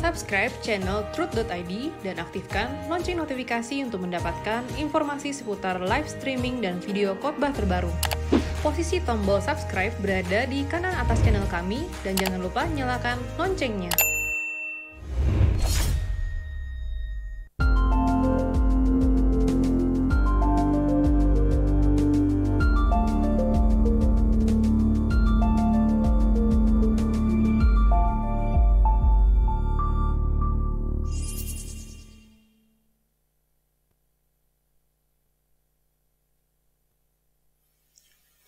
Subscribe channel Truth.id dan aktifkan lonceng notifikasi untuk mendapatkan informasi seputar live streaming dan video khotbah terbaru. Posisi tombol subscribe berada di kanan atas channel kami dan jangan lupa nyalakan loncengnya.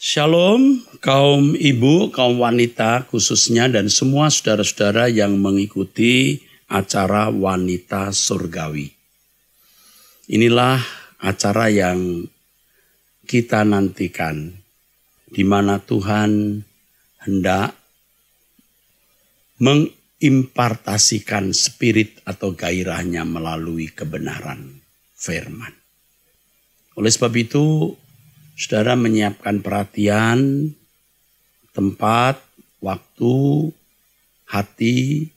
Shalom, kaum ibu, kaum wanita khususnya dan semua saudara-saudara yang mengikuti acara Wanita Surgawi. Inilah acara yang kita nantikan, di mana Tuhan hendak mengimpartasikan spirit atau gairahnya melalui kebenaran firman. Oleh sebab itu, saudara menyiapkan perhatian, tempat, waktu, hati,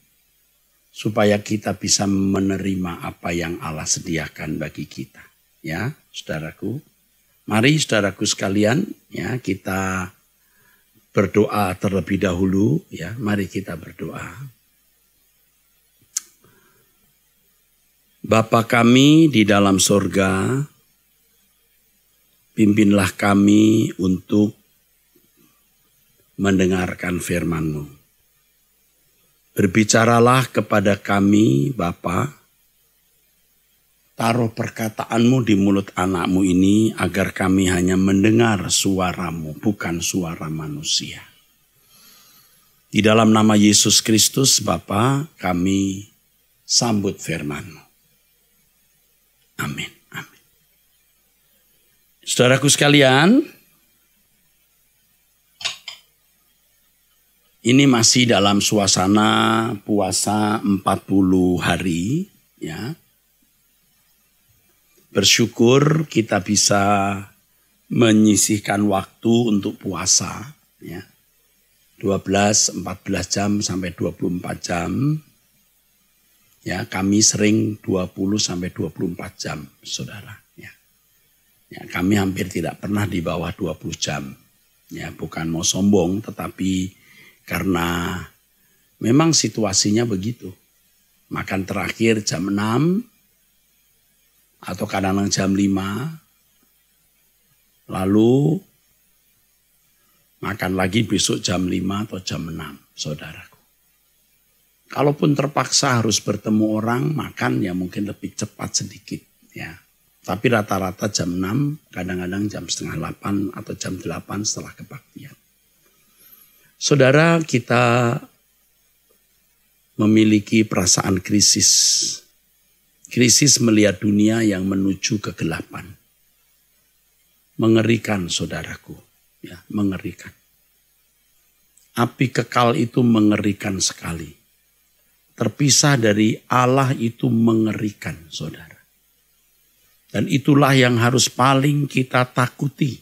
supaya kita bisa menerima apa yang Allah sediakan bagi kita. Ya, saudaraku. Mari saudaraku sekalian, ya, kita berdoa terlebih dahulu. Ya, mari kita berdoa. Bapa kami di dalam surga, pimpinlah kami untuk mendengarkan firman-Mu. Berbicaralah kepada kami, Bapa. Taruh perkataan-Mu di mulut anak-Mu ini agar kami hanya mendengar suara-Mu, bukan suara manusia. Di dalam nama Yesus Kristus, Bapa, kami sambut firman-Mu. Amin. Saudaraku sekalian, ini masih dalam suasana puasa 40 hari, ya. Bersyukur kita bisa menyisihkan waktu untuk puasa, ya. 12, 14 jam sampai 24 jam. Ya, kami sering 20 sampai 24 jam, Saudara. Ya, kami hampir tidak pernah di bawah 20 jam. Ya, bukan mau sombong, tetapi karena memang situasinya begitu. Makan terakhir jam 6, atau kadang-kadang jam 5, lalu makan lagi besok jam 5 atau jam 6, saudaraku. Kalaupun terpaksa harus bertemu orang, makan ya mungkin lebih cepat sedikit, ya. Tapi rata-rata jam 6, kadang-kadang jam setengah 8 atau jam 8 setelah kebaktian. Saudara, kita memiliki perasaan krisis. Krisis melihat dunia yang menuju kegelapan. Mengerikan, saudaraku. Ya, mengerikan. Api kekal itu mengerikan sekali. Terpisah dari Allah itu mengerikan, saudara. Dan itulah yang harus paling kita takuti.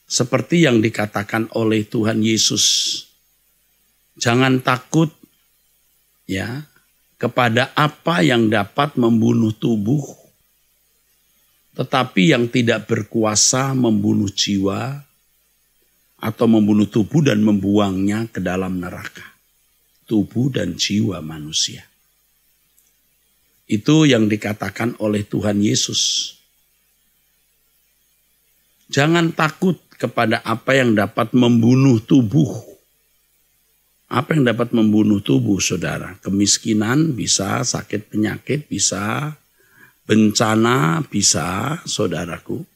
Seperti yang dikatakan oleh Tuhan Yesus. Jangan takut ya kepada apa yang dapat membunuh tubuh. Tetapi yang tidak berkuasa membunuh jiwa. Atau membunuh tubuh dan membuangnya ke dalam neraka. Tubuh dan jiwa manusia. Itu yang dikatakan oleh Tuhan Yesus. Jangan takut kepada apa yang dapat membunuh tubuh. Apa yang dapat membunuh tubuh, saudara? Kemiskinan bisa, sakit penyakit bisa, bencana bisa, saudaraku.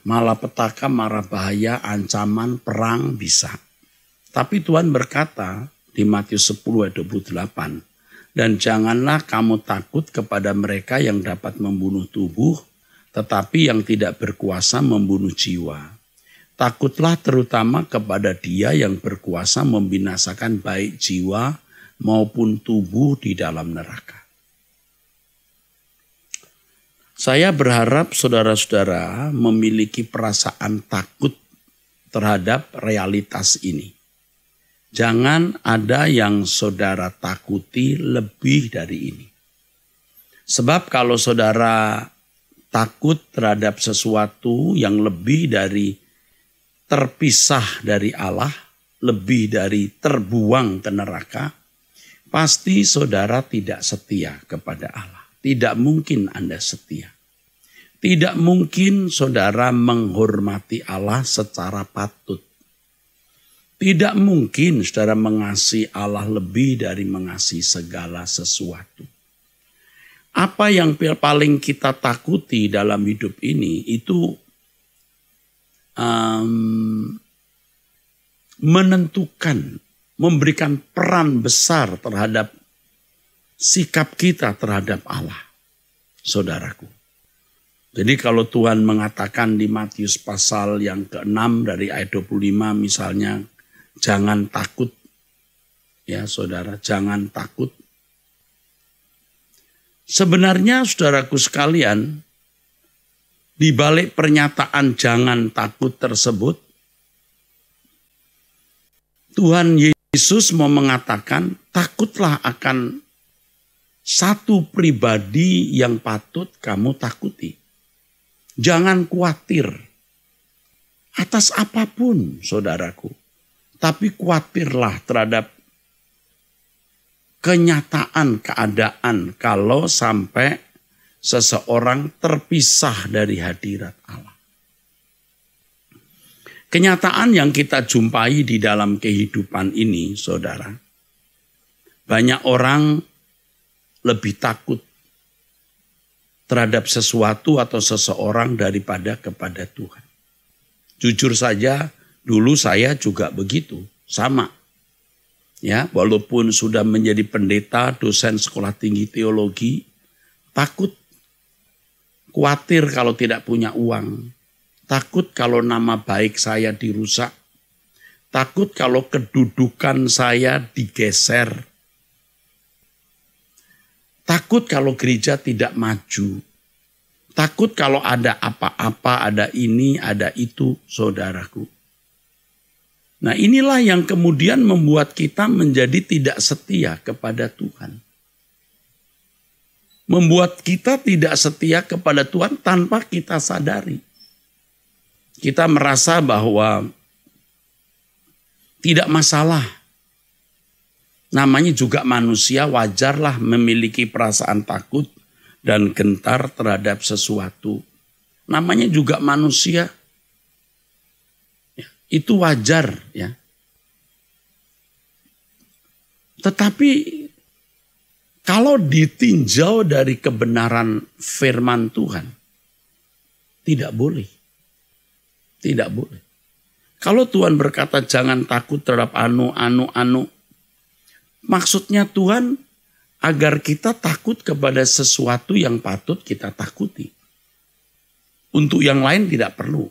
Malapetaka, mara bahaya, ancaman, perang bisa. Tapi Tuhan berkata, di Matius 10 ayat 28. Dan janganlah kamu takut kepada mereka yang dapat membunuh tubuh, tetapi yang tidak berkuasa membunuh jiwa. Takutlah terutama kepada Dia yang berkuasa membinasakan baik jiwa maupun tubuh di dalam neraka. Saya berharap saudara-saudara memiliki perasaan takut terhadap realitas ini. Jangan ada yang saudara takuti lebih dari ini. Sebab kalau saudara takut terhadap sesuatu yang lebih dari terpisah dari Allah, lebih dari terbuang ke neraka, pasti saudara tidak setia kepada Allah. Tidak mungkin Anda setia. Tidak mungkin saudara menghormati Allah secara patut. Tidak mungkin saudara mengasihi Allah lebih dari mengasihi segala sesuatu. Apa yang paling kita takuti dalam hidup ini itu menentukan, memberikan peran besar terhadap sikap kita terhadap Allah, saudaraku. Jadi kalau Tuhan mengatakan di Matius pasal yang ke-6 dari ayat 25 misalnya, jangan takut, ya saudara, jangan takut. Sebenarnya saudaraku sekalian, di balik pernyataan jangan takut tersebut, Tuhan Yesus mau mengatakan takutlah akan satu pribadi yang patut kamu takuti. Jangan khawatir atas apapun saudaraku, tapi khawatirlah terhadap kenyataan keadaan kalau sampai seseorang terpisah dari hadirat Allah. Kenyataan yang kita jumpai di dalam kehidupan ini, saudara, banyak orang lebih takut terhadap sesuatu atau seseorang daripada kepada Tuhan. Jujur saja, dulu saya juga begitu, sama. Ya, walaupun sudah menjadi pendeta, dosen sekolah tinggi teologi, takut, khawatir kalau tidak punya uang, takut kalau nama baik saya dirusak, takut kalau kedudukan saya digeser, takut kalau gereja tidak maju, takut kalau ada apa-apa, ada ini, ada itu, saudaraku. Nah, inilah yang kemudian membuat kita menjadi tidak setia kepada Tuhan. Membuat kita tidak setia kepada Tuhan tanpa kita sadari. Kita merasa bahwa tidak masalah. Namanya juga manusia, wajarlah memiliki perasaan takut dan gentar terhadap sesuatu. Namanya juga manusia. Itu wajar, ya. Tetapi kalau ditinjau dari kebenaran firman Tuhan, tidak boleh. Tidak boleh. Kalau Tuhan berkata jangan takut terhadap anu, maksudnya Tuhan agar kita takut kepada sesuatu yang patut kita takuti. Untuk yang lain tidak perlu.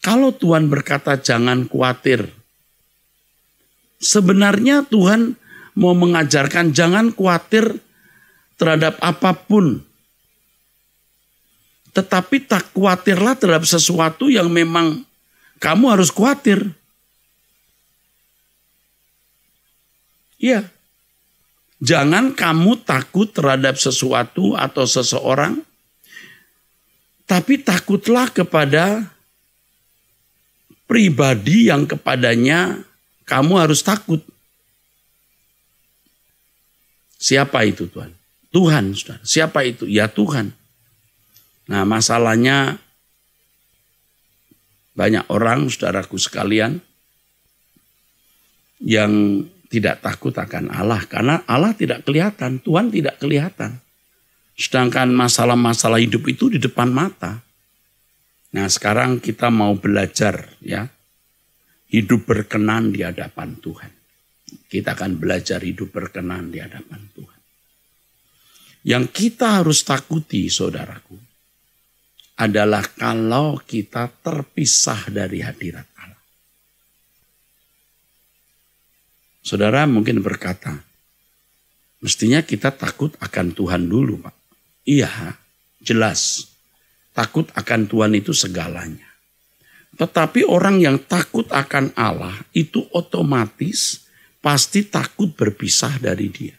Kalau Tuhan berkata jangan khawatir, sebenarnya Tuhan mau mengajarkan jangan khawatir terhadap apapun. Tetapi tak khawatirlah terhadap sesuatu yang memang kamu harus khawatir. Iya. Jangan kamu takut terhadap sesuatu atau seseorang, tapi takutlah kepada pribadi yang kepadanya kamu harus takut. Siapa itu Tuhan? Tuhan, saudara. Siapa itu? Ya Tuhan. Nah, masalahnya banyak orang, saudaraku sekalian, yang tidak takut akan Allah. Karena Allah tidak kelihatan, Tuhan tidak kelihatan. Sedangkan masalah-masalah hidup itu di depan mata. Nah, sekarang kita mau belajar, ya, hidup berkenan di hadapan Tuhan. Kita akan belajar hidup berkenan di hadapan Tuhan. Yang kita harus takuti, saudaraku, adalah kalau kita terpisah dari hadirat Allah. Saudara mungkin berkata, mestinya kita takut akan Tuhan dulu, Pak. Iya, jelas. Takut akan Tuhan itu segalanya. Tetapi orang yang takut akan Allah itu otomatis pasti takut berpisah dari dia.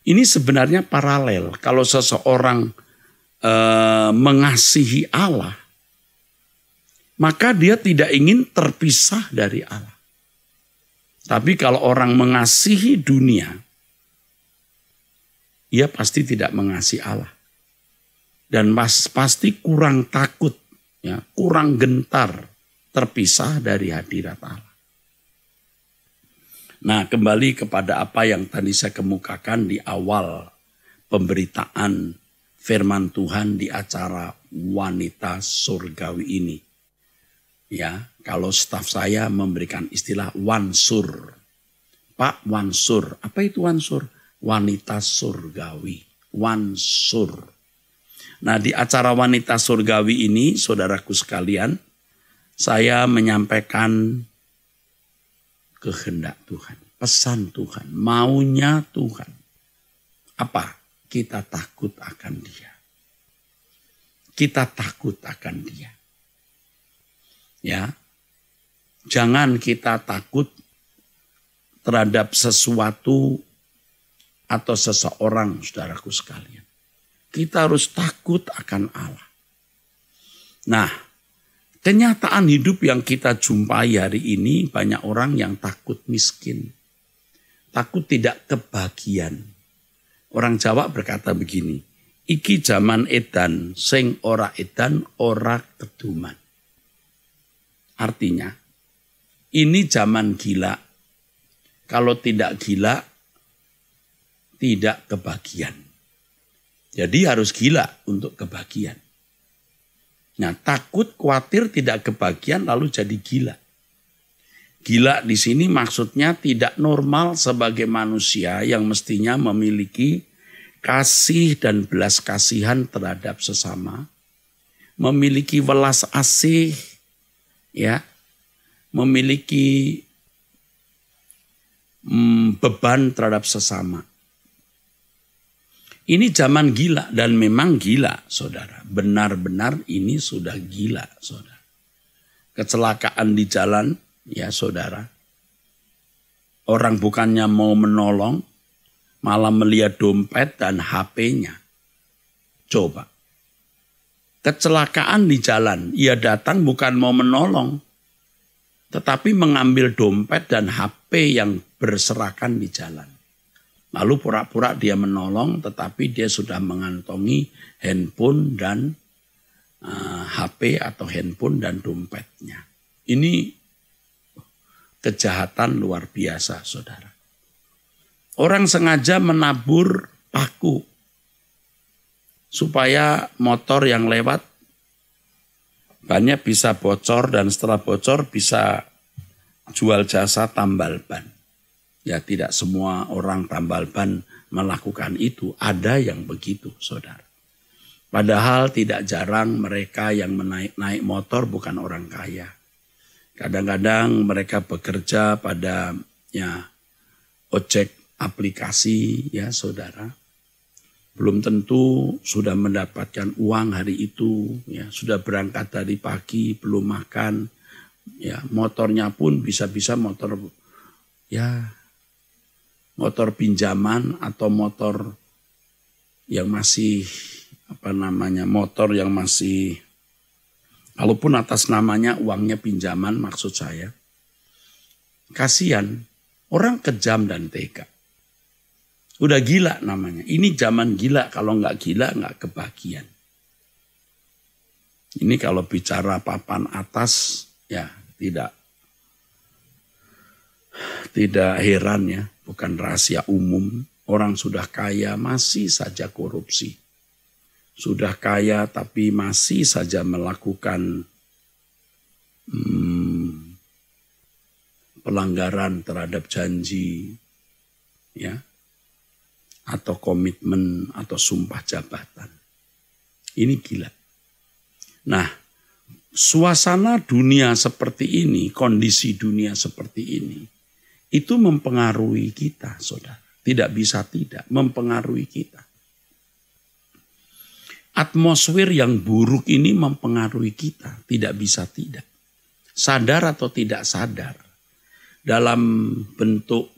Ini sebenarnya paralel. Kalau seseorang mengasihi Allah, maka dia tidak ingin terpisah dari Allah. Tapi kalau orang mengasihi dunia, ia pasti tidak mengasihi Allah. Dan pasti kurang takut, ya, kurang gentar terpisah dari hadirat Allah. Nah, kembali kepada apa yang tadi saya kemukakan di awal pemberitaan firman Tuhan di acara Wanita Surgawi ini. Ya, kalau staf saya memberikan istilah wansur. Pak wansur, apa itu wansur? Wanita surgawi, wansur. Nah, di acara Wanita Surgawi ini, saudaraku sekalian, saya menyampaikan kehendak Tuhan, pesan Tuhan, maunya Tuhan. Apa? Kita takut akan Dia. Kita takut akan Dia. Ya, jangan kita takut terhadap sesuatu atau seseorang, saudaraku sekalian. Kita harus takut akan Allah. Nah, kenyataan hidup yang kita jumpai hari ini, banyak orang yang takut miskin. Takut tidak kebahagiaan. Orang Jawa berkata begini, iki zaman edan, sing ora edan, ora keduman. Artinya, ini zaman gila. Kalau tidak gila, tidak kebahagiaan. Jadi harus gila untuk kebahagiaan. Nah, takut, khawatir, tidak kebahagiaan lalu jadi gila. Gila di sini maksudnya tidak normal sebagai manusia yang mestinya memiliki kasih dan belas kasihan terhadap sesama, memiliki welas asih, ya, memiliki beban terhadap sesama. Ini zaman gila dan memang gila, saudara. Benar-benar ini sudah gila, saudara. Kecelakaan di jalan, ya saudara. Orang bukannya mau menolong, malah melihat dompet dan HP-nya. Coba. Kecelakaan di jalan, ia datang bukan mau menolong, tetapi mengambil dompet dan HP yang berserakan di jalan. Lalu pura-pura dia menolong, tetapi dia sudah mengantongi handphone dan HP atau handphone dan dompetnya. Ini kejahatan luar biasa, saudara. Orang sengaja menabur paku supaya motor yang lewat bannya bisa bocor dan setelah bocor bisa jual jasa tambal ban. Ya, tidak semua orang tambal ban melakukan itu. Ada yang begitu, saudara. Padahal tidak jarang mereka yang naik motor bukan orang kaya. Kadang-kadang mereka bekerja pada ojek aplikasi, ya saudara. Belum tentu sudah mendapatkan uang hari itu, ya sudah berangkat dari pagi, belum makan. Ya, motornya pun bisa-bisa motor pinjaman atau motor yang masih motor yang masih, kalaupun atas namanya uangnya pinjaman, maksud saya. Kasihan, orang kejam dan tega. Udah gila namanya. Ini zaman gila, kalau nggak gila nggak kebahagiaan. Ini kalau bicara papan atas, ya tidak heran ya. Bukan rahasia umum, orang sudah kaya masih saja korupsi. Sudah kaya tapi masih saja melakukan pelanggaran terhadap janji, ya, atau komitmen atau sumpah jabatan. Ini gila. Nah, suasana dunia seperti ini, kondisi dunia seperti ini, itu mempengaruhi kita, saudara. Tidak bisa tidak, mempengaruhi kita. Atmosfer yang buruk ini mempengaruhi kita, tidak bisa tidak. Sadar atau tidak sadar, dalam bentuk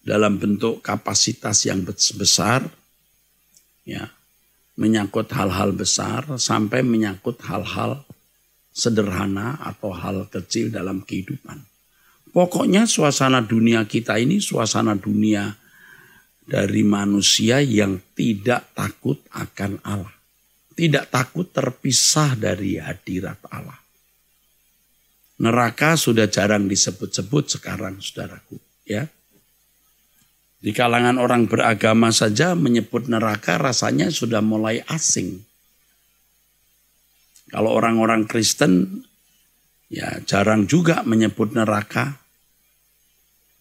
dalam bentuk kapasitas yang besar, ya, menyangkut hal-hal besar sampai menyangkut hal-hal sederhana atau hal kecil dalam kehidupan. Pokoknya suasana dunia kita ini suasana dunia dari manusia yang tidak takut akan Allah. Tidak takut terpisah dari hadirat Allah. Neraka sudah jarang disebut-sebut sekarang, saudaraku, ya. Di kalangan orang beragama saja menyebut neraka rasanya sudah mulai asing. Kalau orang-orang Kristen ya jarang juga menyebut neraka.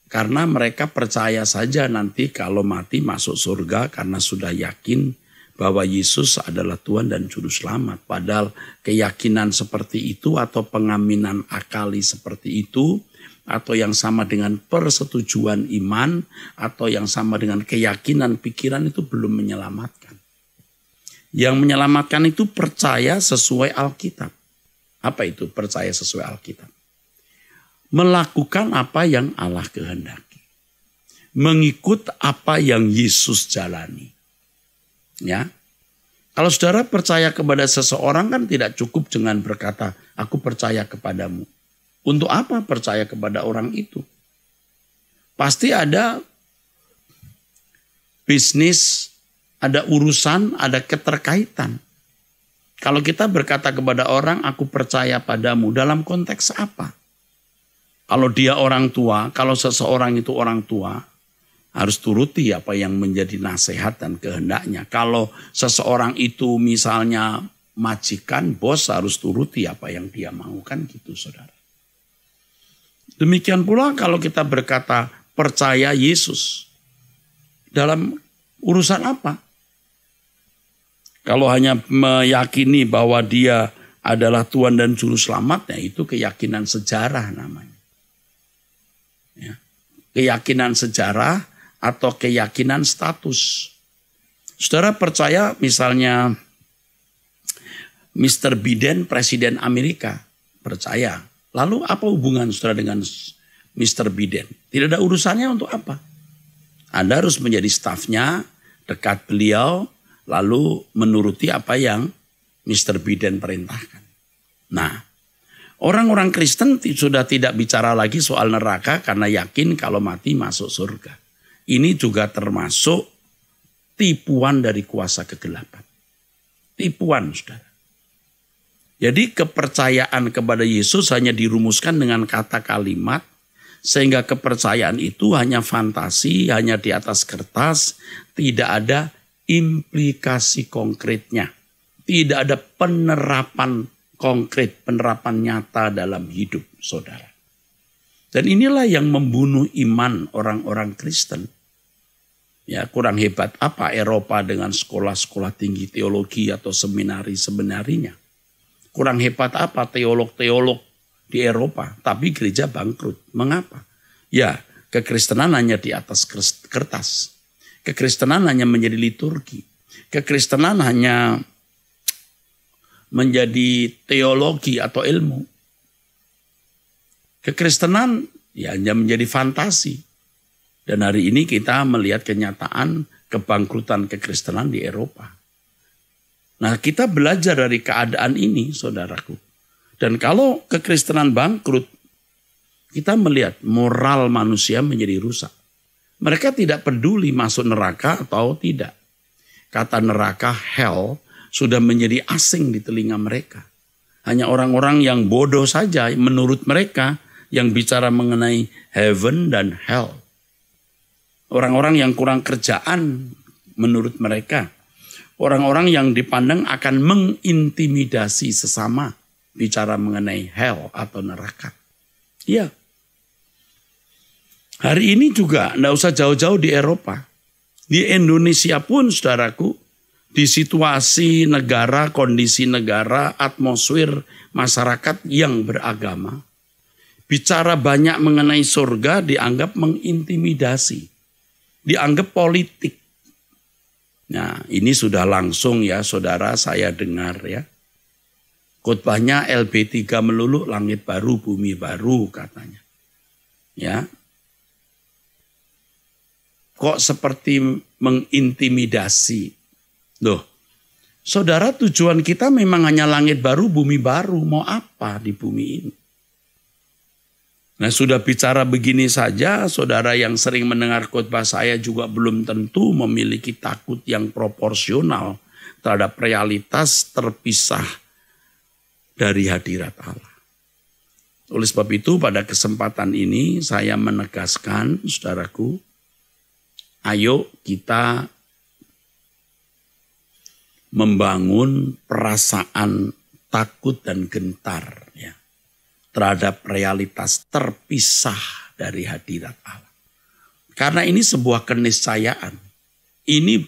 Karena mereka percaya saja nanti kalau mati masuk surga karena sudah yakin bahwa Yesus adalah Tuhan dan Juru Selamat. Padahal keyakinan seperti itu atau pengaminan akali seperti itu, atau yang sama dengan persetujuan iman, atau yang sama dengan keyakinan pikiran itu belum menyelamatkan. Yang menyelamatkan itu percaya sesuai Alkitab. Apa itu percaya sesuai Alkitab? Melakukan apa yang Allah kehendaki. Mengikut apa yang Yesus jalani. Ya, kalau saudara percaya kepada seseorang kan tidak cukup dengan berkata, aku percaya kepadamu. Untuk apa percaya kepada orang itu? Pasti ada bisnis, ada urusan, ada keterkaitan. Kalau kita berkata kepada orang, aku percaya padamu, dalam konteks apa? Kalau dia orang tua, kalau seseorang itu orang tua, harus turuti apa yang menjadi nasihat dan kehendaknya. Kalau seseorang itu misalnya majikan, bos harus turuti apa yang dia mau, kan gitu, saudara. Demikian pula kalau kita berkata percaya Yesus, dalam urusan apa? Kalau hanya meyakini bahwa dia adalah Tuhan dan Juru Selamat, ya itu keyakinan sejarah namanya. Ya. Keyakinan sejarah atau keyakinan status. Saudara percaya misalnya Mr. Biden, Presiden Amerika, percaya. Lalu apa hubungan saudara dengan Mr. Biden? Tidak ada urusannya untuk apa? Anda harus menjadi stafnya, dekat beliau, lalu menuruti apa yang Mr. Biden perintahkan. Nah, orang-orang Kristen sudah tidak bicara lagi soal neraka karena yakin kalau mati masuk surga. Ini juga termasuk tipuan dari kuasa kegelapan. Tipuan, saudara. Jadi kepercayaan kepada Yesus hanya dirumuskan dengan kata kalimat, sehingga kepercayaan itu hanya fantasi, hanya di atas kertas, tidak ada implikasi konkretnya. Tidak ada penerapan konkret, penerapan nyata dalam hidup saudara. Dan inilah yang membunuh iman orang-orang Kristen. Ya, kurang hebat apa Eropa dengan sekolah-sekolah tinggi teologi atau seminari-seminarinya. Kurang hebat apa teolog-teolog di Eropa, tapi gereja bangkrut. Mengapa? Ya, kekristenan hanya di atas kertas. Kekristenan hanya menjadi liturgi. Kekristenan hanya menjadi teologi atau ilmu. Kekristenan ya hanya menjadi fantasi. Dan hari ini kita melihat kenyataan kebangkrutan kekristenan di Eropa. Nah, kita belajar dari keadaan ini, saudaraku. Dan kalau kekristenan bangkrut, kita melihat moral manusia menjadi rusak. Mereka tidak peduli masuk neraka atau tidak. Kata neraka, hell, sudah menjadi asing di telinga mereka. Hanya orang-orang yang bodoh saja menurut mereka yang bicara mengenai heaven dan hell. Orang-orang yang kurang kerjaan menurut mereka. Orang-orang yang dipandang akan mengintimidasi sesama bicara mengenai hell atau neraka. Iya. Hari ini juga tidak usah jauh-jauh di Eropa. Di Indonesia pun saudaraku, di situasi negara, kondisi negara, atmosfer masyarakat yang beragama, bicara banyak mengenai surga dianggap mengintimidasi, dianggap politik. Nah, ini sudah langsung ya saudara saya dengar ya. Khotbahnya LB3 melulu, langit baru, bumi baru katanya. Ya. Kok seperti mengintimidasi. Loh, saudara, tujuan kita memang hanya langit baru, bumi baru. Mau apa di bumi ini? Nah, sudah bicara begini saja, saudara yang sering mendengar khotbah saya juga belum tentu memiliki takut yang proporsional terhadap realitas terpisah dari hadirat Allah. Oleh sebab itu, pada kesempatan ini saya menegaskan, saudaraku, ayo kita membangun perasaan takut dan gentar ya, terhadap realitas terpisah dari hadirat Allah. Karena ini sebuah keniscayaan. Ini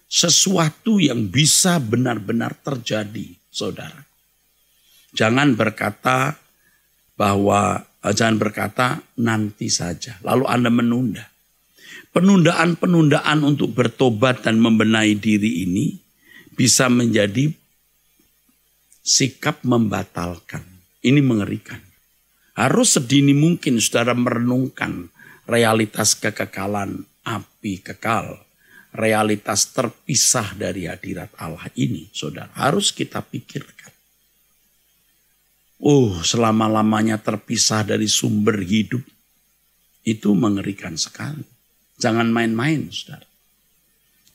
sesuatu yang bisa benar-benar terjadi, saudara. Jangan berkata nanti saja, lalu Anda menunda. Penundaan-penundaan untuk bertobat dan membenahi diri ini bisa menjadi sikap membatalkan. Ini mengerikan. Harus sedini mungkin saudara merenungkan realitas kekekalan api kekal. Realitas terpisah dari hadirat Allah ini, saudara. Harus kita pikirkan. Selama-lamanya terpisah dari sumber hidup. Itu mengerikan sekali. Jangan main-main, saudara.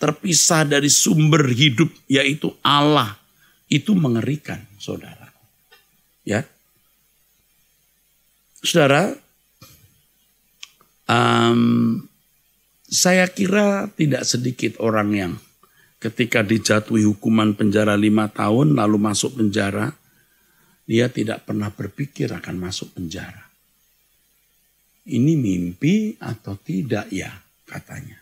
Terpisah dari sumber hidup, yaitu Allah. Itu mengerikan, saudara. Ya, saudara, saya kira tidak sedikit orang yang ketika dijatuhi hukuman penjara 5 tahun lalu masuk penjara, dia tidak pernah berpikir akan masuk penjara. Ini mimpi atau tidak ya katanya.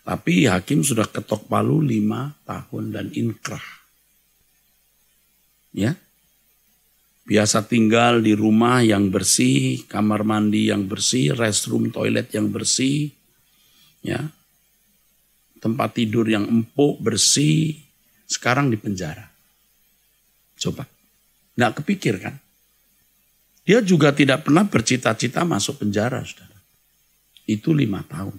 Tapi hakim sudah ketok palu 5 tahun dan inkrah. Ya. Biasa tinggal di rumah yang bersih, kamar mandi yang bersih, restroom, toilet yang bersih. Ya. Tempat tidur yang empuk, bersih. Sekarang di penjara. Coba. Nggak kepikir kan? Dia juga tidak pernah bercita-cita masuk penjara, saudara. Itu 5 tahun.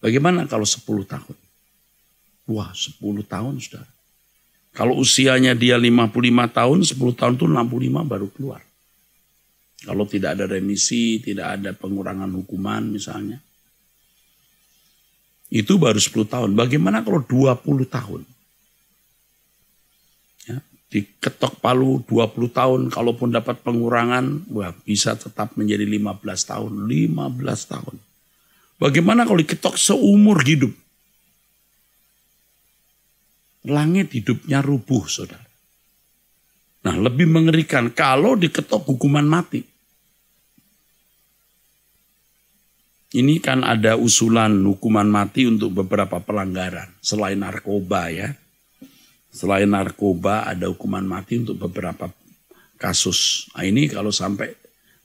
Bagaimana kalau 10 tahun? Wah, 10 tahun, saudara. Kalau usianya dia 55 tahun, 10 tahun itu 65 baru keluar. Kalau tidak ada remisi, tidak ada pengurangan hukuman misalnya. Itu baru 10 tahun. Bagaimana kalau 20 tahun? Ya, diketok palu 20 tahun, kalaupun dapat pengurangan, wah, bisa tetap menjadi 15 tahun. 15 tahun. Bagaimana kalau diketok seumur hidup? Langit hidupnya rubuh, saudara. Nah, lebih mengerikan kalau diketok hukuman mati. Ini kan ada usulan hukuman mati untuk beberapa pelanggaran. Selain narkoba ya. Selain narkoba ada hukuman mati untuk beberapa kasus. Nah, ini kalau sampai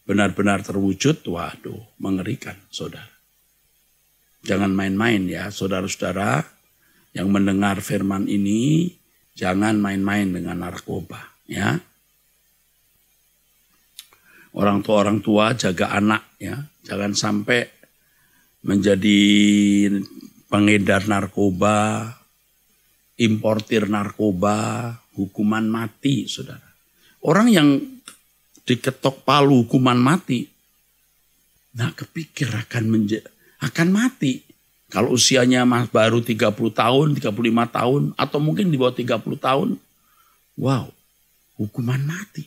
benar-benar terwujud, waduh, mengerikan, saudara. Jangan main-main ya, saudara-saudara. Yang mendengar firman ini, jangan main-main dengan narkoba. Ya. Orang tua jaga anak. Ya. Jangan sampai menjadi pengedar narkoba, importir narkoba, hukuman mati, saudara. Orang yang diketok palu hukuman mati, nah kepikir akan mati. Kalau usianya baru 30 tahun, 35 tahun, atau mungkin di bawah 30 tahun, wow, hukuman mati.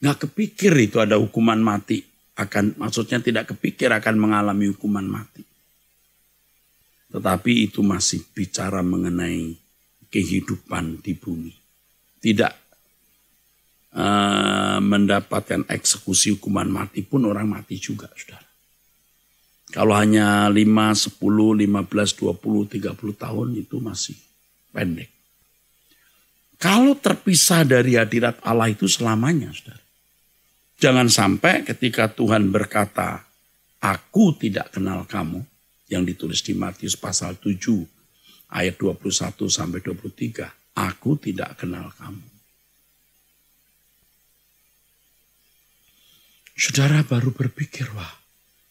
Nggak kepikir itu ada hukuman mati. Maksudnya tidak kepikir akan mengalami hukuman mati. Tetapi itu masih bicara mengenai kehidupan di bumi. Tidak mendapatkan eksekusi hukuman mati pun orang mati juga, saudara. Kalau hanya 5, 10, 15, 20, 30 tahun itu masih pendek. Kalau terpisah dari hadirat Allah itu selamanya, saudara. Jangan sampai ketika Tuhan berkata, aku tidak kenal kamu, yang ditulis di Matius pasal 7, ayat 21 sampai 23. Aku tidak kenal kamu. Saudara baru berpikir, wah,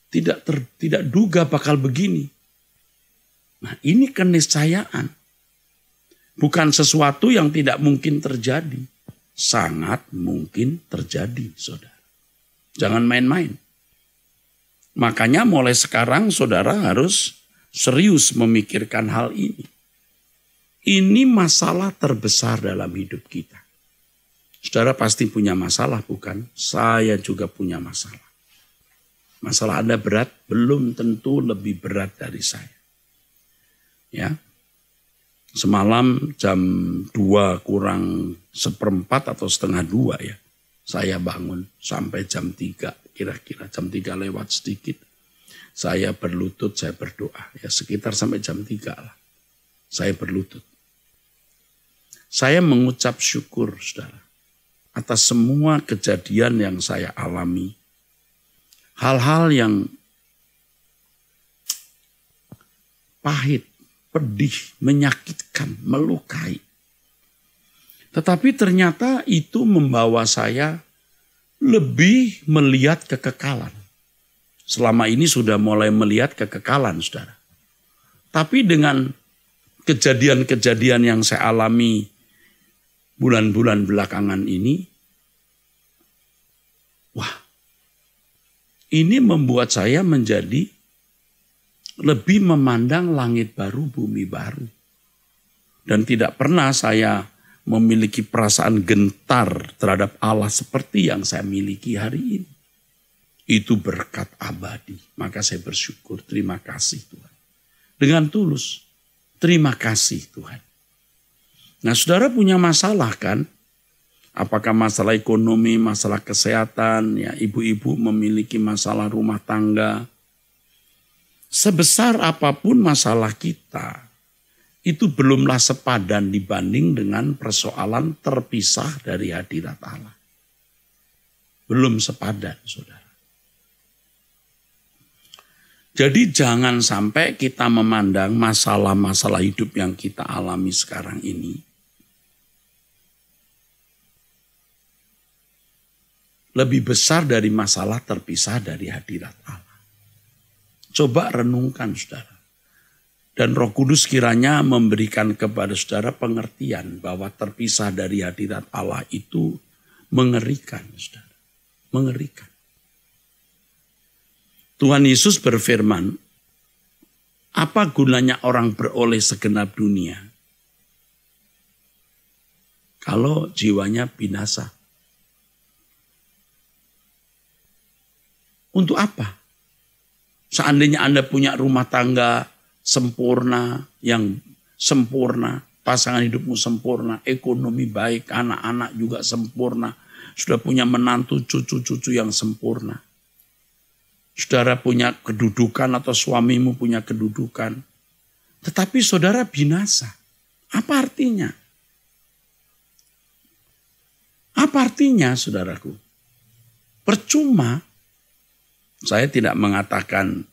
tidak duga bakal begini. Nah, ini keniscayaan. Bukan sesuatu yang tidak mungkin terjadi. Sangat mungkin terjadi, saudara. Jangan main-main. Makanya mulai sekarang saudara harus serius memikirkan hal ini. Ini masalah terbesar dalam hidup kita. Saudara pasti punya masalah, bukan? Saya juga punya masalah. Masalah Anda berat, belum tentu lebih berat dari saya. Ya. Semalam jam 2 kurang 1/4 atau setengah 2 ya. Saya bangun sampai jam 3, kira-kira jam 3 lewat sedikit. Saya berlutut, saya berdoa. Ya sekitar sampai jam 3 lah. Saya berlutut. Saya mengucap syukur, saudara, atas semua kejadian yang saya alami. Hal-hal yang pahit, pedih, menyakitkan, melukai. Tetapi ternyata itu membawa saya lebih melihat kekekalan. Selama ini sudah mulai melihat kekekalan, saudara. Tapi dengan kejadian-kejadian yang saya alami bulan-bulan belakangan ini, wah, ini membuat saya menjadi lebih memandang langit baru, bumi baru. Dan tidak pernah saya memiliki perasaan gentar terhadap Allah seperti yang saya miliki hari ini. Itu berkat abadi. Maka saya bersyukur, terima kasih Tuhan. Dengan tulus, terima kasih Tuhan. Nah saudara punya masalah kan? Apakah masalah ekonomi, masalah kesehatan, ya ibu-ibu memiliki masalah rumah tangga. Sebesar apapun masalah kita, itu belumlah sepadan dibanding dengan persoalan terpisah dari hadirat Allah. Belum sepadan, saudara. Jadi jangan sampai kita memandang masalah-masalah hidup yang kita alami sekarang ini lebih besar dari masalah terpisah dari hadirat Allah. Coba renungkan saudara. Dan Roh Kudus kiranya memberikan kepada saudara pengertian bahwa terpisah dari hadirat Allah itu mengerikan saudara. Mengerikan. Tuhan Yesus berfirman, apa gunanya orang beroleh segenap dunia kalau jiwanya binasa? Untuk apa? Seandainya Anda punya rumah tangga sempurna, yang sempurna, pasangan hidupmu sempurna, ekonomi baik, anak-anak juga sempurna, sudah punya menantu, cucu-cucu yang sempurna. Saudara punya kedudukan atau suamimu punya kedudukan. Tetapi saudara binasa. Apa artinya? Apa artinya saudaraku? Percuma. Saya tidak mengatakan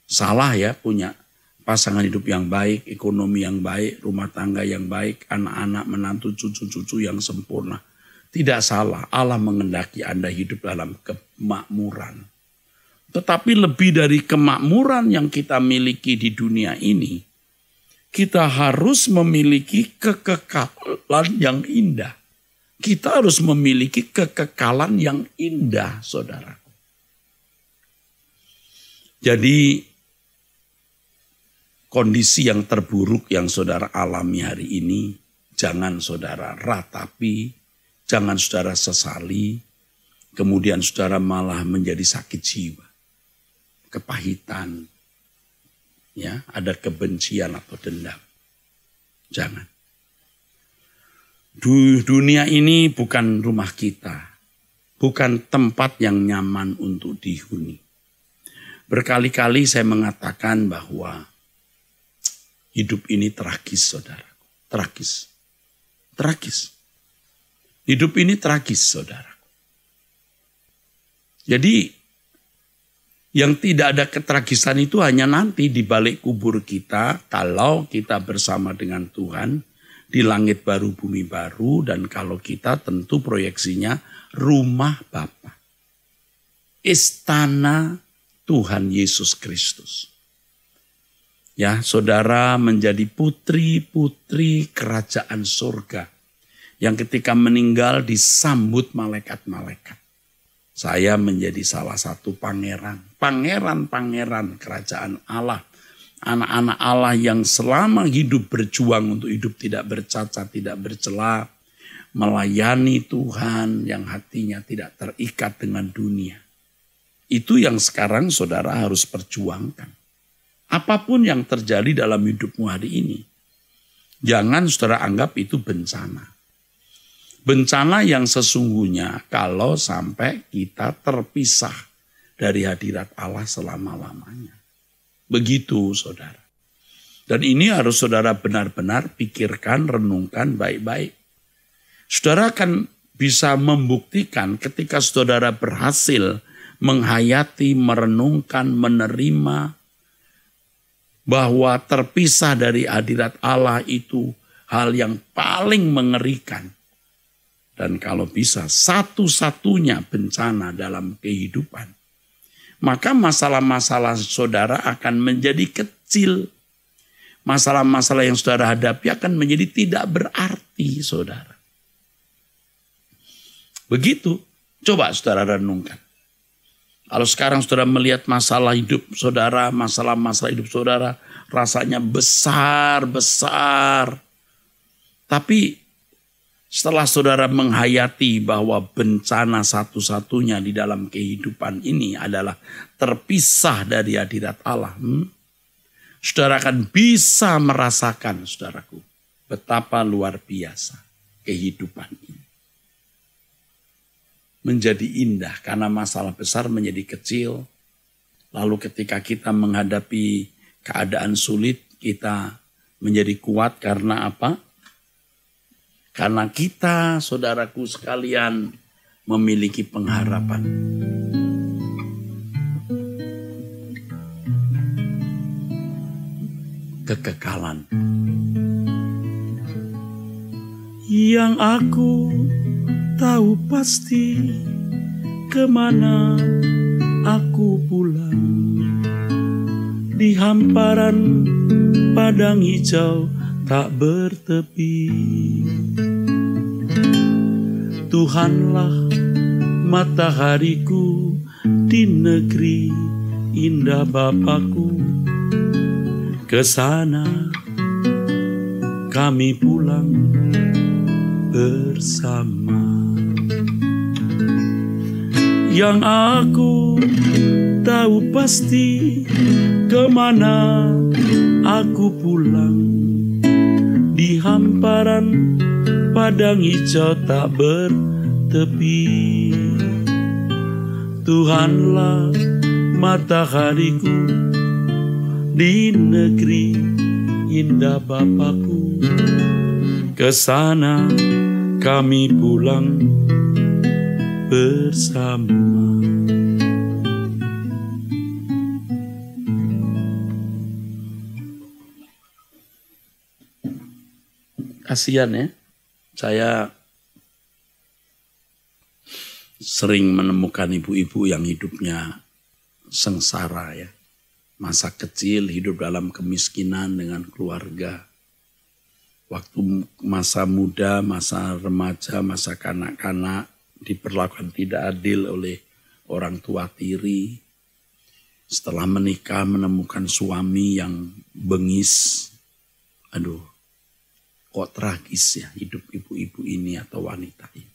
salah ya punya pasangan hidup yang baik, ekonomi yang baik, rumah tangga yang baik, anak-anak, menantu, cucu-cucu yang sempurna. Tidak salah, Allah mengendaki Anda hidup dalam kemakmuran. Tetapi lebih dari kemakmuran yang kita miliki di dunia ini, kita harus memiliki kekekalan yang indah. Kita harus memiliki kekekalan yang indah, saudara. Jadi kondisi yang terburuk yang saudara alami hari ini, jangan saudara ratapi, jangan saudara sesali, kemudian saudara malah menjadi sakit jiwa, kepahitan, ya ada kebencian atau dendam. Jangan. Dunia ini bukan rumah kita, bukan tempat yang nyaman untuk dihuni. Berkali-kali saya mengatakan bahwa hidup ini tragis, saudara. Tragis. Tragis. Hidup ini tragis, saudara. Jadi, yang tidak ada ketragisan itu hanya nanti di balik kubur kita, kalau kita bersama dengan Tuhan, di langit baru, bumi baru, dan kalau kita tentu proyeksinya rumah Bapa. istana Tuhan Yesus Kristus. Ya, saudara menjadi putri-putri kerajaan surga yang ketika meninggal disambut malaikat-malaikat. Saya menjadi salah satu pangeran-pangeran kerajaan Allah. Anak-anak Allah yang selama hidup berjuang untuk hidup tidak bercacat, tidak bercela, melayani Tuhan yang hatinya tidak terikat dengan dunia. Itu yang sekarang saudara harus perjuangkan. Apapun yang terjadi dalam hidupmu hari ini, jangan saudara anggap itu bencana. Bencana yang sesungguhnya kalau sampai kita terpisah dari hadirat Allah selama-lamanya. Begitu saudara. Dan ini harus saudara benar-benar pikirkan, renungkan baik-baik. Saudara akan bisa membuktikan ketika saudara berhasil menghayati, merenungkan, menerima bahwa terpisah dari hadirat Allah itu hal yang paling mengerikan. Dan kalau bisa satu-satunya bencana dalam kehidupan, maka masalah-masalah saudara akan menjadi kecil. Masalah-masalah yang saudara hadapi akan menjadi tidak berarti, saudara. Begitu, coba saudara renungkan. Kalau sekarang saudara melihat masalah hidup saudara, masalah-masalah hidup saudara rasanya besar-besar. Tapi setelah saudara menghayati bahwa bencana satu-satunya di dalam kehidupan ini adalah terpisah dari hadirat Allah. Saudara akan bisa merasakan, saudaraku, betapa luar biasa kehidupan ini. Menjadi indah karena masalah besar menjadi kecil. Lalu ketika kita menghadapi keadaan sulit, kita menjadi kuat karena apa? Karena kita, saudaraku sekalian, memiliki pengharapan. Kekekalan. Yang aku tahu pasti kemana aku pulang. Di hamparan padang hijau tak bertepi. Tuhanlah matahariku di negeri indah Bapakku. Ke sana kami pulang bersama. Yang aku tahu pasti kemana aku pulang. Di hamparan padang hijau tak bertepi. Tuhanlah matahariku di negeri indah Bapakku. Ke sana kami pulang bersama. Kasihan ya, saya sering menemukan ibu-ibu yang hidupnya sengsara ya. Masa kecil hidup dalam kemiskinan dengan keluarga. Waktu masa muda, masa remaja, masa kanak-kanak diperlakukan tidak adil oleh orang tua tiri. Setelah menikah menemukan suami yang bengis. Aduh, kok tragis ya hidup ibu-ibu ini atau wanita ini.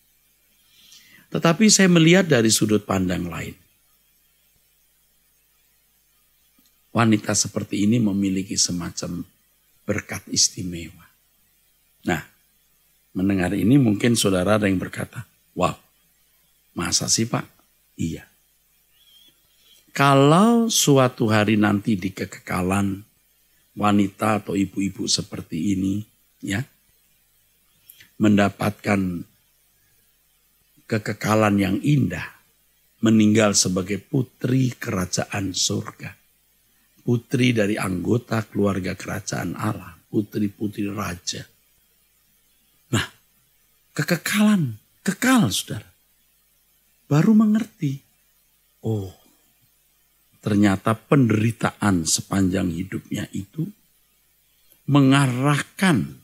Tetapi saya melihat dari sudut pandang lain. Wanita seperti ini memiliki semacam berkat istimewa. Nah, mendengar ini mungkin saudara ada yang berkata, wow, masa sih Pak? Iya. Kalau suatu hari nanti di kekekalan wanita atau ibu-ibu seperti ini, ya, mendapatkan kekekalan yang indah, meninggal sebagai putri kerajaan surga, putri dari anggota keluarga kerajaan Allah, putri-putri raja. Nah, kekekalan, kekal saudara. Baru mengerti, oh, ternyata penderitaan sepanjang hidupnya itu mengarahkan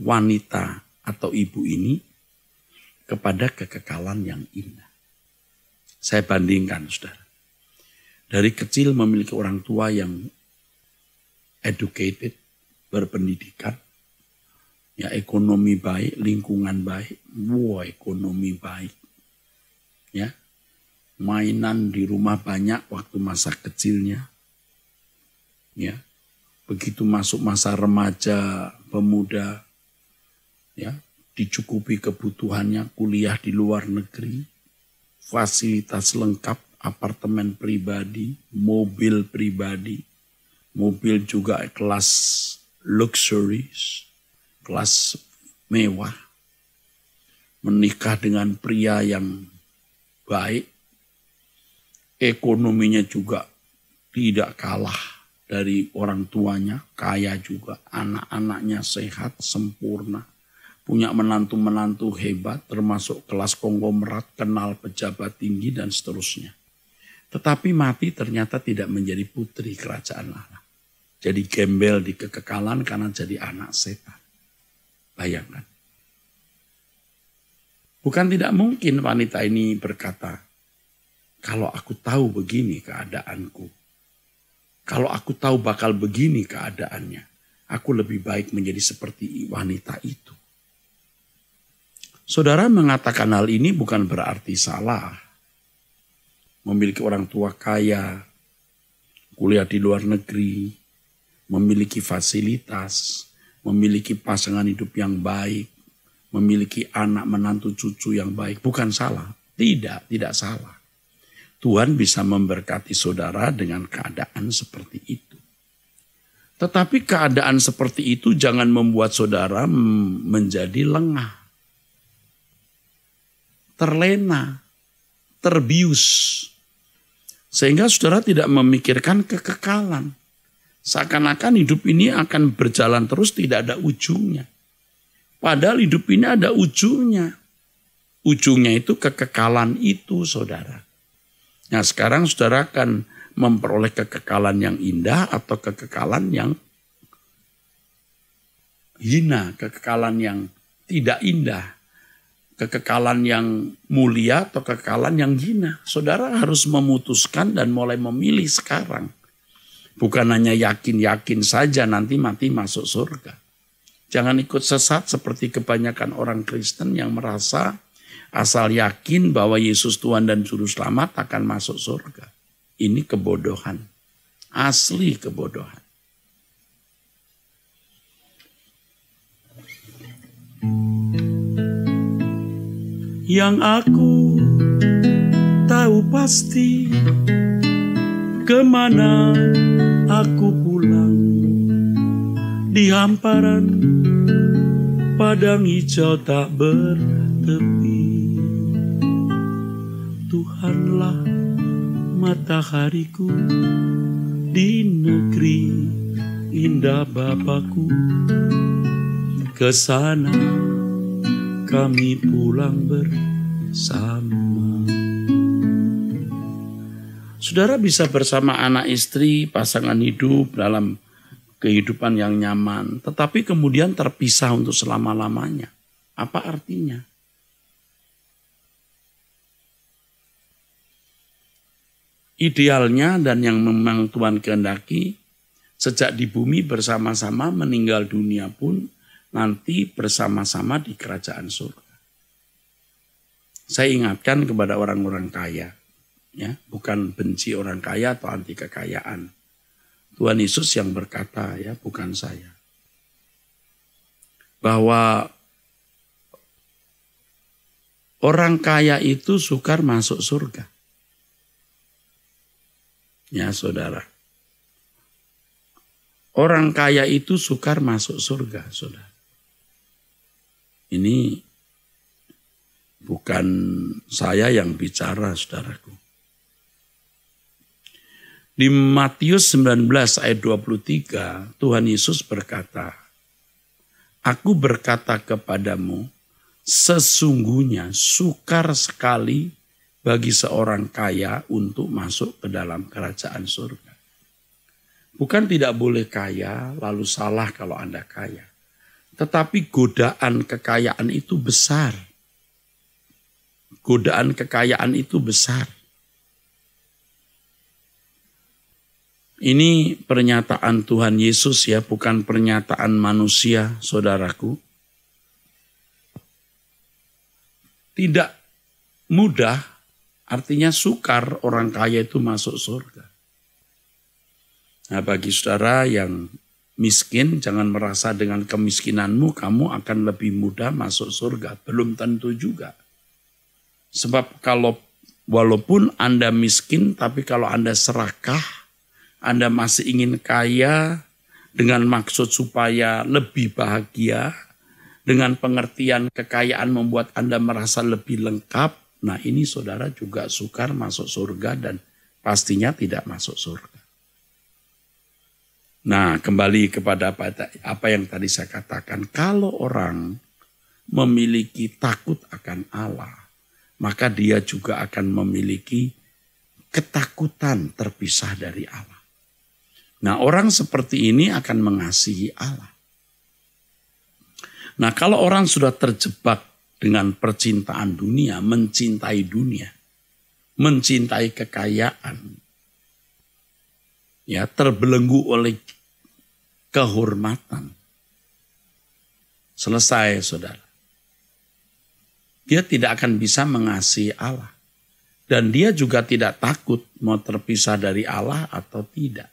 wanita atau ibu ini kepada kekekalan yang indah. Saya bandingkan, saudara. Dari kecil memiliki orang tua yang educated, berpendidikan, ya ekonomi baik, lingkungan baik, ekonomi baik. Ya, mainan di rumah banyak waktu masa kecilnya. Ya, begitu masuk masa remaja, pemuda, ya, dicukupi kebutuhannya, kuliah di luar negeri, fasilitas lengkap, apartemen pribadi, mobil pribadi, mobil juga kelas luxuries, kelas mewah, menikah dengan pria yang baik, ekonominya juga tidak kalah dari orang tuanya, kaya juga, anak-anaknya sehat, sempurna, punya menantu-menantu hebat, termasuk kelas konglomerat, kenal pejabat tinggi dan seterusnya. Tetapi mati ternyata tidak menjadi putri kerajaan Allah. Jadi gembel di kekekalan karena jadi anak setan. Bayangkan. Bukan tidak mungkin wanita ini berkata, kalau aku tahu begini keadaanku, kalau aku tahu bakal begini keadaannya, aku lebih baik menjadi seperti wanita itu. Saudara mengatakan hal ini bukan berarti salah. Memiliki orang tua kaya, kuliah di luar negeri, memiliki fasilitas, memiliki pasangan hidup yang baik, memiliki anak menantu cucu yang baik. Bukan salah. Tidak salah. Tuhan bisa memberkati saudara dengan keadaan seperti itu. Tetapi keadaan seperti itu jangan membuat saudara menjadi lengah, terlena, terbius. Sehingga saudara tidak memikirkan kekekalan. Seakan-akan hidup ini akan berjalan terus, tidak ada ujungnya. Padahal hidup ini ada ujungnya. Ujungnya itu kekekalan itu, saudara. Nah, sekarang saudara akan memperoleh kekekalan yang indah atau kekekalan yang hina, kekekalan yang tidak indah, kekekalan yang mulia atau kekekalan yang hina. Saudara harus memutuskan dan mulai memilih sekarang. Bukan hanya yakin-yakin saja nanti mati masuk surga. Jangan ikut sesat seperti kebanyakan orang Kristen yang merasa asal yakin bahwa Yesus Tuhan dan Juru Selamat akan masuk surga. Ini kebodohan. Asli kebodohan. Yang aku tahu pasti kemana aku pulang, di hamparan padang hijau tak bertepi. Tuhanlah matahariku di negeri indah Bapakku. Ke sana kami pulang bersama. Saudara bisa bersama anak istri, pasangan hidup dalam kehidupan yang nyaman, tetapi kemudian terpisah untuk selama-lamanya. Apa artinya? Idealnya dan yang memang Tuhan kehendaki, sejak di bumi bersama-sama, meninggal dunia pun nanti bersama-sama di kerajaan surga. Saya ingatkan kepada orang-orang kaya, ya, bukan benci orang kaya atau anti kekayaan. Tuhan Yesus yang berkata, ya, bukan saya, bahwa orang kaya itu sukar masuk surga. Ya, saudara. Orang kaya itu sukar masuk surga, saudara. Ini bukan saya yang bicara, saudaraku. Di Matius 19 ayat 23, Tuhan Yesus berkata, Aku berkata kepadamu, sesungguhnya sukar sekali bagi seorang kaya untuk masuk ke dalam kerajaan surga. Bukan tidak boleh kaya, lalu salah kalau Anda kaya. Tetapi godaan kekayaan itu besar. Godaan kekayaan itu besar. Ini pernyataan Tuhan Yesus ya, bukan pernyataan manusia, saudaraku. Tidak mudah, artinya sukar orang kaya itu masuk surga. Nah, bagi saudara yang miskin, jangan merasa dengan kemiskinanmu kamu akan lebih mudah masuk surga. Belum tentu juga. Sebab walaupun Anda miskin, tapi kalau Anda serakah, Anda masih ingin kaya dengan maksud supaya lebih bahagia, dengan pengertian kekayaan membuat Anda merasa lebih lengkap. Nah, ini saudara juga sukar masuk surga dan pastinya tidak masuk surga. Nah, kembali kepada apa yang tadi saya katakan. Kalau orang memiliki takut akan Allah, maka dia juga akan memiliki ketakutan terpisah dari Allah. Nah, orang seperti ini akan mengasihi Allah. Nah, kalau orang sudah terjebak dengan percintaan dunia, mencintai kekayaan, ya, terbelenggu oleh kehormatan. Selesai, saudara. Dia tidak akan bisa mengasihi Allah. Dan dia juga tidak takut mau terpisah dari Allah atau tidak.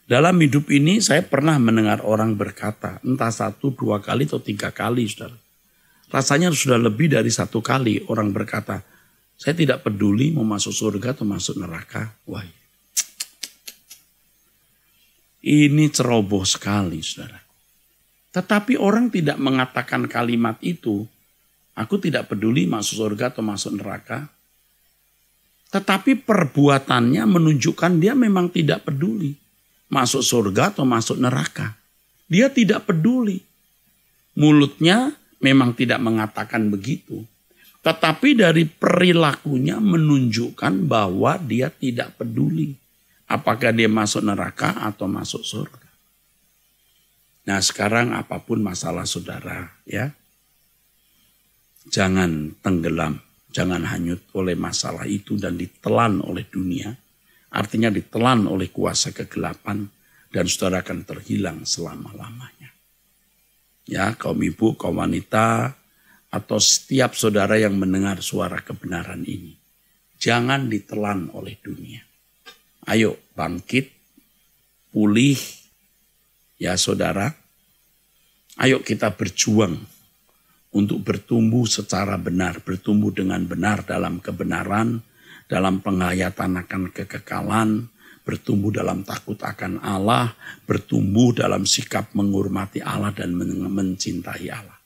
Dalam hidup ini saya pernah mendengar orang berkata, entah 1, 2 kali atau 3 kali, saudara. Rasanya sudah lebih dari 1 kali orang berkata, saya tidak peduli mau masuk surga atau masuk neraka. Wah, ini ceroboh sekali, saudara. Tetapi orang tidak mengatakan kalimat itu, aku tidak peduli masuk surga atau masuk neraka. Tetapi perbuatannya menunjukkan dia memang tidak peduli masuk surga atau masuk neraka. Dia tidak peduli. Mulutnya memang tidak mengatakan begitu. Tetapi dari perilakunya menunjukkan bahwa dia tidak peduli. Apakah dia masuk neraka atau masuk surga. Nah, sekarang apapun masalah saudara, ya, jangan tenggelam, jangan hanyut oleh masalah itu dan ditelan oleh dunia. Artinya ditelan oleh kuasa kegelapan dan saudara akan terhilang selama-lamanya. Ya, kaum ibu, kaum wanita, atau setiap saudara yang mendengar suara kebenaran ini. Jangan ditelan oleh dunia. Ayo bangkit, pulih, ya saudara. Ayo kita berjuang untuk bertumbuh secara benar, bertumbuh dengan benar dalam kebenaran, dalam penghayatan akan kekekalan, bertumbuh dalam takut akan Allah, bertumbuh dalam sikap menghormati Allah dan mencintai Allah.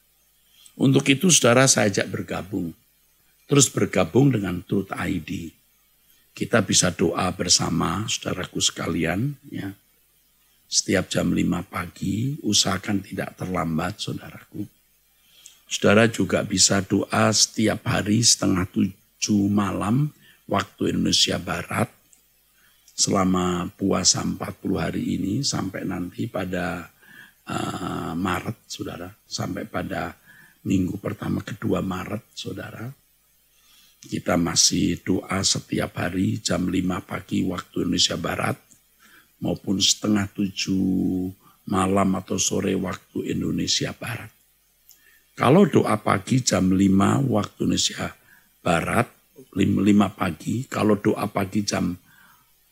Untuk itu saudara saya ajak bergabung. Terus bergabung dengan Truth ID. Kita bisa doa bersama saudaraku sekalian. Ya. Setiap jam 5 pagi, usahakan tidak terlambat saudaraku. Saudara juga bisa doa setiap hari 6:30 malam waktu Indonesia Barat. Selama puasa 40 hari ini sampai nanti pada Maret, saudara. Sampai pada minggu pertama kedua Maret, saudara. Kita masih doa setiap hari jam 5 pagi waktu Indonesia Barat. Maupun 6:30 malam atau sore waktu Indonesia Barat. Kalau doa pagi jam 5 waktu Indonesia Barat, 5 pagi. Kalau doa pagi jam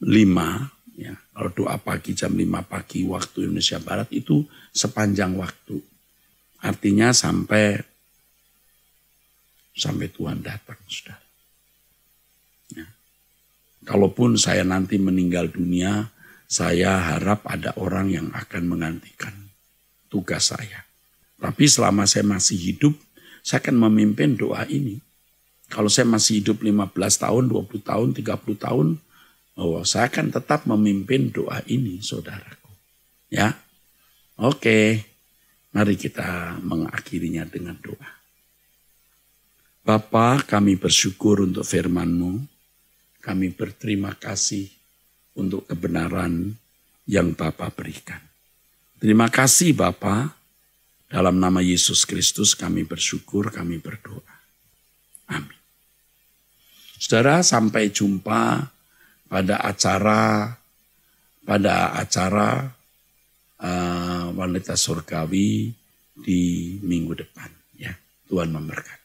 5, ya, kalau doa pagi jam 5 pagi waktu Indonesia Barat itu sepanjang waktu. Artinya sampai Tuhan datang, saudara. Ya. Kalaupun saya nanti meninggal dunia, saya harap ada orang yang akan menggantikan tugas saya. Tapi selama saya masih hidup, saya akan memimpin doa ini. Kalau saya masih hidup 15 tahun, 20 tahun, 30 tahun, saya akan tetap memimpin doa ini, saudaraku. Ya, oke. Mari kita mengakhirinya dengan doa. Bapa, kami bersyukur untuk firman-Mu. Kami berterima kasih untuk kebenaran yang Bapa berikan. Terima kasih Bapa. Dalam nama Yesus Kristus kami bersyukur, kami berdoa. Amin. Saudara, sampai jumpa pada acara Wanita Surgawi di minggu depan. Ya, Tuhan memberkati.